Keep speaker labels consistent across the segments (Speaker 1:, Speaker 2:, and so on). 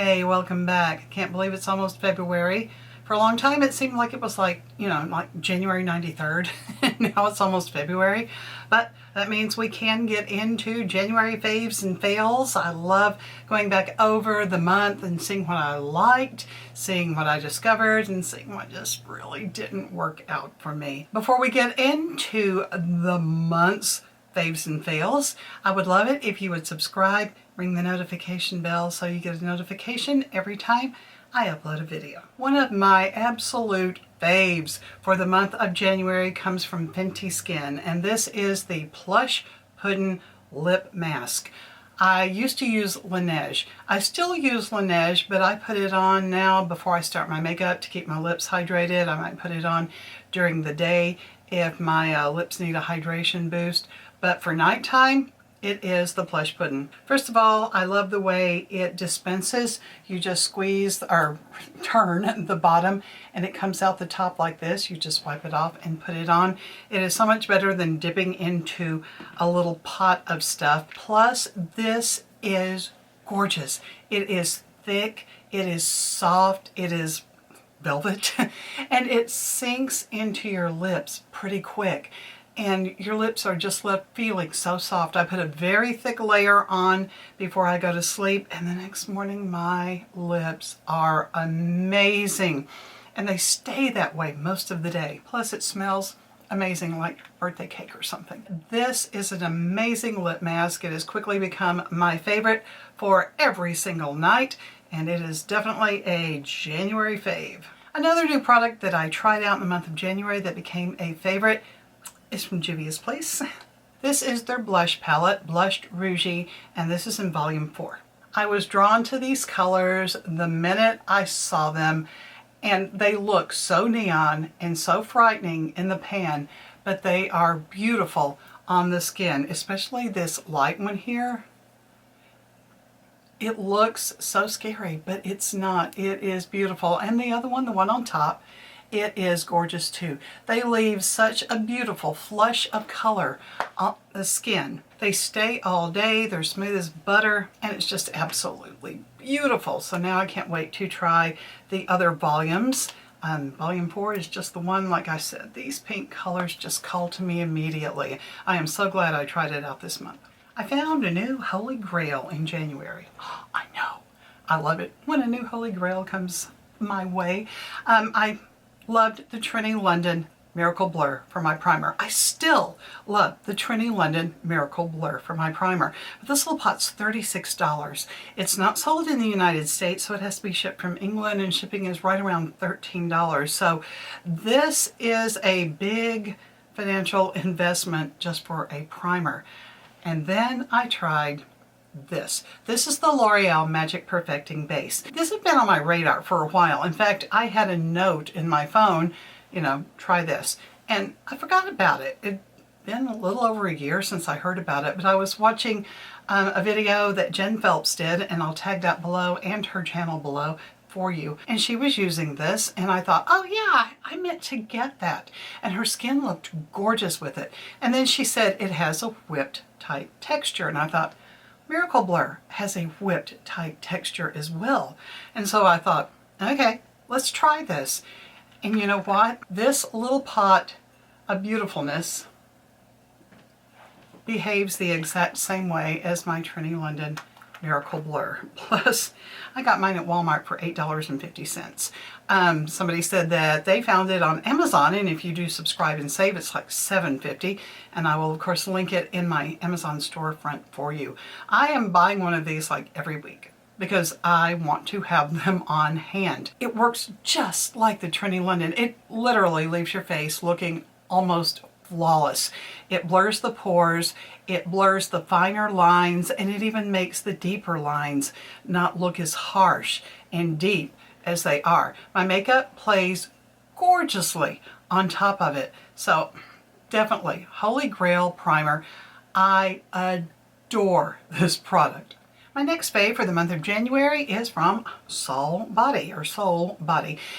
Speaker 1: Hey, welcome back. Can't believe it's almost February. For a long time it seemed like it was like January 93rd. Now it's almost February. But that means we can get into January faves and fails. I love going back over the month and seeing what I liked, seeing what I discovered, and seeing what just really didn't work out for me. Before we get into the month's faves and fails, I would love it if you would subscribe, ring the notification bell so you get a notification every time I upload a video. One of my absolute faves for the month of January comes from Fenty Skin, and this is the Plush Puddin Lip Mask. I used to use Laneige. I still use Laneige, but I put it on now before I start my makeup to keep my lips hydrated. I might put it on during the day if my lips need a hydration boost. But for nighttime, it is the Plush Puddin. First of all, I love the way it dispenses. You just squeeze or turn the bottom and it comes out the top like this. You just wipe it off and put it on. It is so much better than dipping into a little pot of stuff. Plus, this is gorgeous. It is thick, it is soft, it is velvet, and it sinks into your lips pretty quick. And your lips are just left feeling so soft. I put a very thick layer on before I go to sleep, and the next morning my lips are amazing. And they stay that way most of the day. Plus it smells amazing, like birthday cake or something. This is an amazing lip mask. It has quickly become my favorite for every single night, and it is definitely a January fave. Another new product that I tried out in the month of January that became a favorite is from Juvia's Place. This is their blush palette, Blushed Rouge, and this is in volume 4. I was drawn to these colors the minute I saw them, and they look so neon and so frightening in the pan, but they are beautiful on the skin, especially this light one here. It looks so scary, but it's not. It is beautiful. And the other one, the one on top, it is gorgeous too. They leave such a beautiful flush of color on the skin. They stay all day, they're smooth as butter, and it's just absolutely beautiful. So now I can't wait to try the other volumes. Volume 4 is just the one, like I said, these pink colors just call to me immediately. I am so glad I tried it out this month. I found a new Holy Grail in January. Oh, I know, I love it when a new Holy Grail comes my way. I loved the Trinity London Miracle Blur for my primer. I still love the Trinity London Miracle Blur for my primer. But this little pot's $36. It's not sold in the United States, so it has to be shipped from England, and shipping is right around $13. So this is a big financial investment just for a primer. And then I tried this. This is the L'Oreal Magic Perfecting Base. This has been on my radar for a while. In fact, I had a note in my phone, try this. And I forgot about it. It'd been a little over a year since I heard about it, but I was watching a video that Jen Phelps did, and I'll tag that below and her channel below for you. And she was using this, and I thought, oh yeah, I meant to get that. And her skin looked gorgeous with it. And then she said it has a whipped tight texture, and I thought, Miracle Blur has a whipped tight texture as well. And so I thought, okay, let's try this. And you know what? This little pot of beautifulness behaves the exact same way as my Trinity London Miracle Blur. Plus, I got mine at Walmart for $8.50. Somebody said that they found it on Amazon, and if you do subscribe and save, it's like $7.50. And I will, of course, link it in my Amazon storefront for you. I am buying one of these like every week because I want to have them on hand. It works just like the Trinity London. It literally leaves your face looking almost flawless. It blurs the pores, it blurs the finer lines, and it even makes the deeper lines not look as harsh and deep as they are. My makeup plays gorgeously on top of it. So definitely Holy Grail primer. I adore this product. My next fave for the month of January is from Soul Body,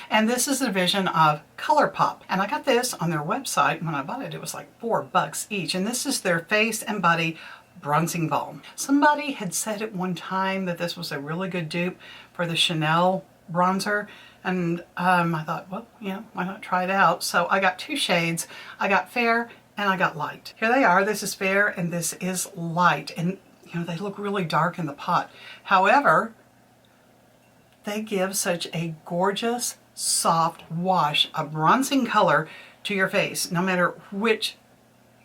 Speaker 1: and this is a division of ColourPop. And I got this on their website. When I bought it, it was like $4 each, and this is their face and body bronzing balm. Somebody had said at one time that this was a really good dupe for the Chanel bronzer. And I thought, well, yeah, why not try it out? So I got 2 shades. I got fair and I got light. Here they are. This is fair and this is light. And, you know, they look really dark in the pot. However, they give such a gorgeous, soft wash, a bronzing color to your face, no matter which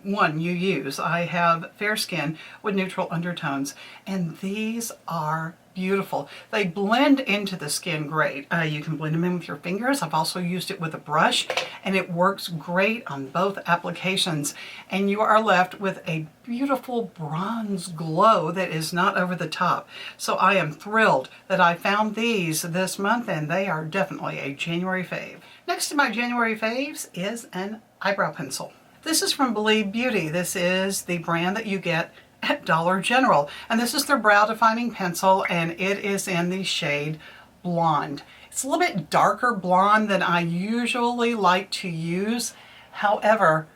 Speaker 1: one you use. I have fair skin with neutral undertones, and these are beautiful. They blend into the skin great. You can blend them in with your fingers. I've also used it with a brush, and it works great on both applications, and you are left with a beautiful bronze glow that is not over the top. So I am thrilled that I found these this month, and they are definitely a January fave. Next to my January faves is an eyebrow pencil. This is from Believe Beauty. This is the brand that you get at Dollar General. And this is their brow defining pencil, and it is in the shade Blonde. It's a little bit darker blonde than I usually like to use. However,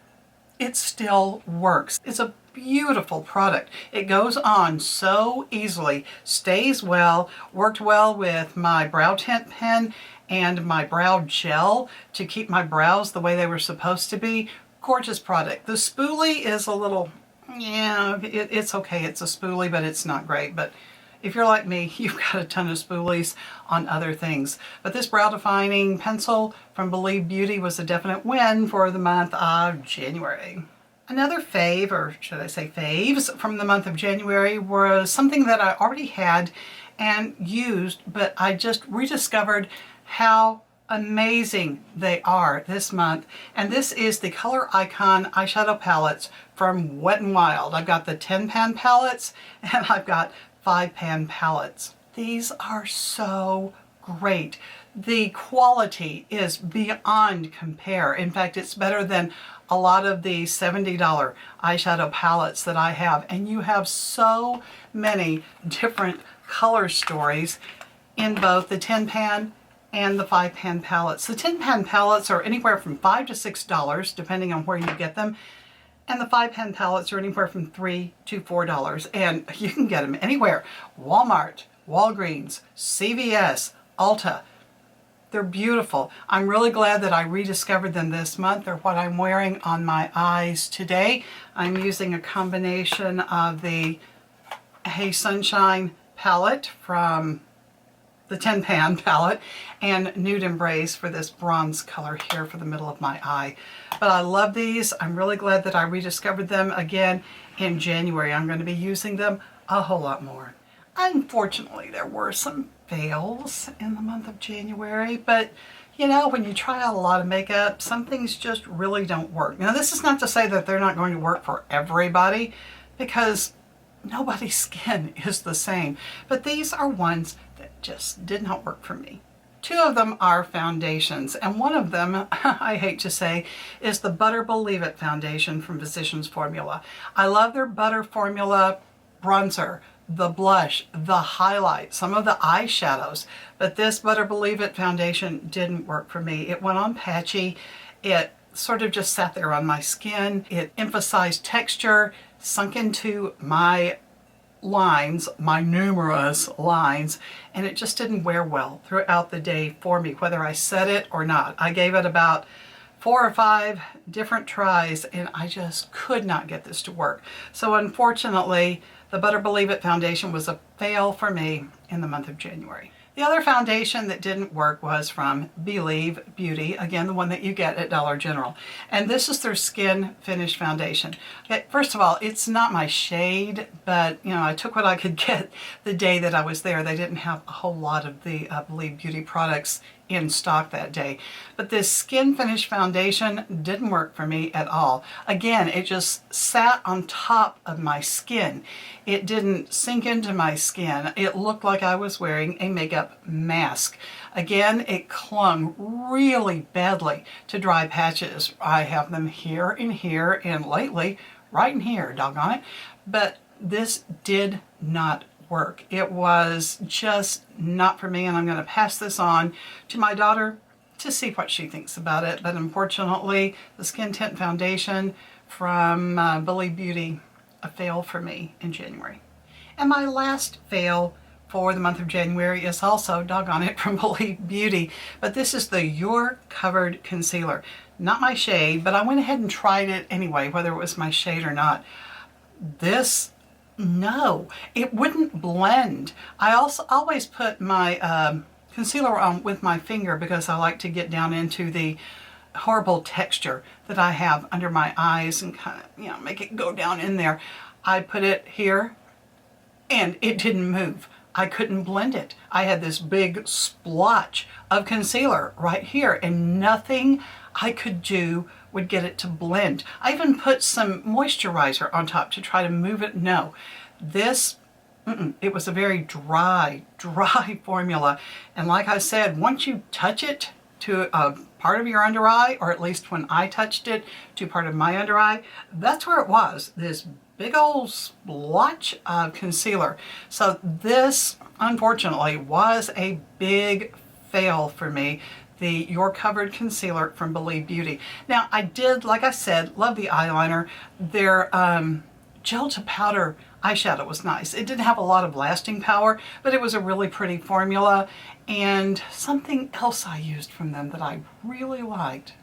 Speaker 1: it still works. It's a beautiful product. It goes on so easily, stays well, worked well with my brow tint pen and my brow gel to keep my brows the way they were supposed to be. Gorgeous product. The spoolie is a little, yeah, it's okay. It's a spoolie, but it's not great. But if you're like me, you've got a ton of spoolies on other things. But this brow defining pencil from Believe Beauty was a definite win for the month of January. Another fave, or should I say faves, from the month of January was something that I already had and used, but I just rediscovered how amazing they are this month. And this is the Color Icon eyeshadow palettes from Wet n Wild. I've got the 10-pan palettes and I've got 5-pan palettes. These are so great. The quality is beyond compare. In fact, it's better than a lot of the $70 eyeshadow palettes that I have. And you have so many different color stories in both the 10-pan and the 5-pan palettes. The 10-pan palettes are anywhere from $5 to $6, depending on where you get them. And the 5-pan palettes are anywhere from $3 to $4. And you can get them anywhere. Walmart, Walgreens, CVS, Ulta. They're beautiful. I'm really glad that I rediscovered them this month. They're what I'm wearing on my eyes today. I'm using a combination of the Hey Sunshine palette from the 10-pan palette and Nude Embrace for this bronze color here for the middle of my eye. But I love these. I'm really glad that I rediscovered them again in January. I'm going to be using them a whole lot more. Unfortunately, there were some fails in the month of January, but you know, when you try out a lot of makeup, some things just really don't work. Now, this is not to say that they're not going to work for everybody, because nobody's skin is the same, but these are ones that just did not work for me. 2 of them are foundations, and one of them, I hate to say, is the Butter Believe It foundation from Physicians Formula. I love their Butter Formula bronzer, the blush, the highlight, some of the eyeshadows, but this Butter Believe It foundation didn't work for me. It went on patchy. It sort of just sat there on my skin. It emphasized texture, sunk into my lines, my numerous lines, and it just didn't wear well throughout the day for me, whether I set it or not. I gave it about 4 or 5 different tries, and I just could not get this to work. So unfortunately, the Butter Believe It foundation was a fail for me in the month of January. The other foundation that didn't work was from Believe Beauty, again, the one that you get at Dollar General. And this is their Skin Finish Foundation. Okay, first of all, it's not my shade, but you know, I took what I could get the day that I was there. They didn't have a whole lot of the Believe Beauty products in stock that day. But this Skin Finish Foundation didn't work for me at all. Again, it just sat on top of my skin. It didn't sink into my skin. It looked like I was wearing a makeup mask. Again, it clung really badly to dry patches. I have them here, and lately, right in here, doggone it. But this did not work. It was just not for me, and I'm going to pass this on to my daughter to see what she thinks about it. But unfortunately, the Skin Tint Foundation from Believe Beauty, a fail for me in January. And my last fail for the month of January is also, doggone it, from Believe Beauty. But this is the You're Covered Concealer. Not my shade, but I went ahead and tried it anyway, whether it was my shade or not. This, no, it wouldn't blend. I also always put my concealer on with my finger because I like to get down into the horrible texture that I have under my eyes and kind of, make it go down in there. I put it here and it didn't move. I couldn't blend it. I had this big splotch of concealer right here and nothing I could do would get it to blend. I even put some moisturizer on top to try to move it. No, this, it was a very dry formula. And like I said, once you touch it to a part of your under eye, or at least when I touched it to part of my under eye, that's where it was, this big old splotch of concealer. So this, unfortunately, was a big fail for me. The You're Covered Concealer from Believe Beauty. Now, I did, like I said, love the eyeliner. Their gel to powder eyeshadow was nice. It didn't have a lot of lasting power, but it was a really pretty formula. And something else I used from them that I really liked.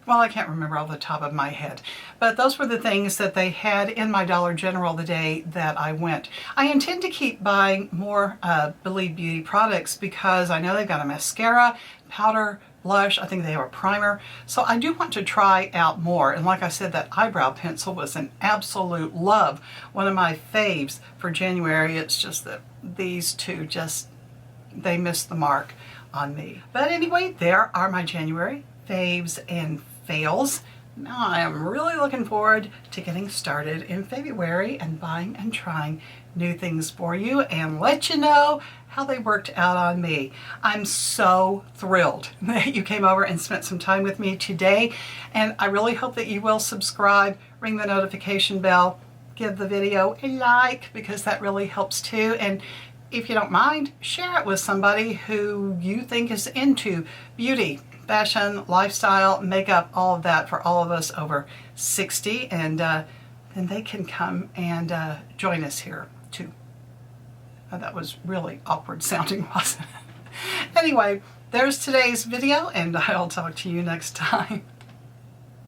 Speaker 1: Well, I can't remember off the top of my head, but those were the things that they had in my Dollar General the day that I went. I intend to keep buying more Believe Beauty products because I know they've got a mascara, powder, blush, I think they have a primer, so I do want to try out more. And like I said, that eyebrow pencil was an absolute love. One of my faves for January. It's just that these two just, they missed the mark on me. But anyway, there are my January faves and fails. Now I am really looking forward to getting started in February and buying and trying new things for you and let you know how they worked out on me. I'm so thrilled that you came over and spent some time with me today, and I really hope that you will subscribe, ring the notification bell, give the video a like because that really helps too, and if you don't mind, share it with somebody who you think is into beauty, fashion, lifestyle, makeup, all of that for all of us over 60, and then they can come and join us here too. Oh, that was really awkward sounding, wasn't it? Anyway, there's today's video, and I'll talk to you next time.